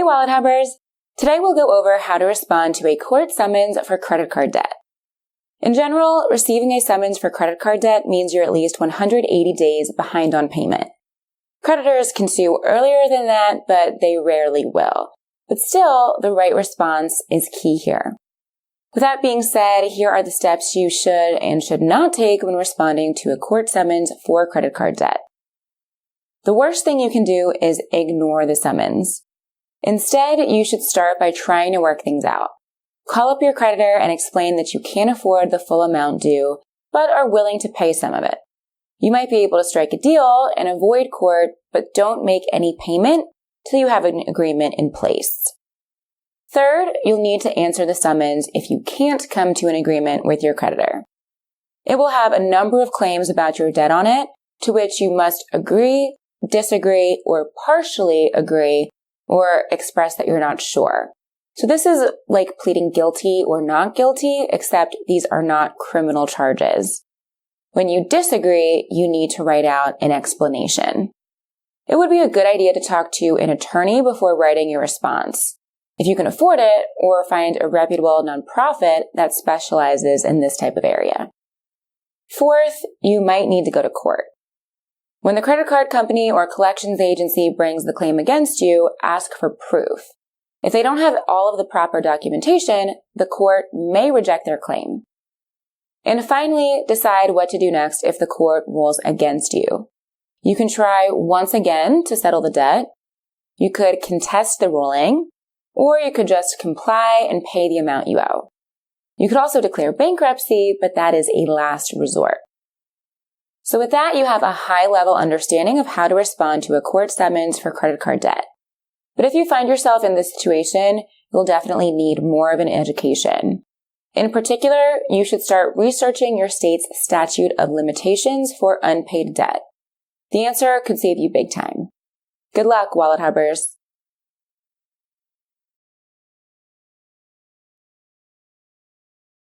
Hey Wallet Hubbers! Today we'll go over how to respond to a court summons for credit card debt. In general, receiving a summons for credit card debt means you're at least 180 days behind on payment. Creditors can sue earlier than that, but they rarely will. But still, the right response is key here. With that being said, here are the steps you should and should not take when responding to a court summons for credit card debt. The worst thing you can do is ignore the summons. Instead, you should start by trying to work things out. Call up your creditor and explain that you can't afford the full amount due, but are willing to pay some of it. You might be able to strike a deal and avoid court, but don't make any payment till you have an agreement in place. Third, you'll need to answer the summons if you can't come to an agreement with your creditor. It will have a number of claims about your debt on it, to which you must agree, disagree, or partially agree, or express that you're not sure. So this is like pleading guilty or not guilty, except these are not criminal charges. When you disagree, you need to write out an explanation. It would be a good idea to talk to an attorney before writing your response, if you can afford it, or find a reputable nonprofit that specializes in this type of area. Fourth, you might need to go to court. When the credit card company or collections agency brings the claim against you, ask for proof. If they don't have all of the proper documentation, the court may reject their claim. And finally, decide what to do next if the court rules against you. You can try once again to settle the debt. You could contest the ruling, or you could just comply and pay the amount you owe. You could also declare bankruptcy, but that is a last resort. So with that, you have a high-level understanding of how to respond to a court summons for credit card debt. But if you find yourself in this situation, you'll definitely need more of an education. In particular, you should start researching your state's statute of limitations for unpaid debt. The answer could save you big time. Good luck, Wallet Hubbers!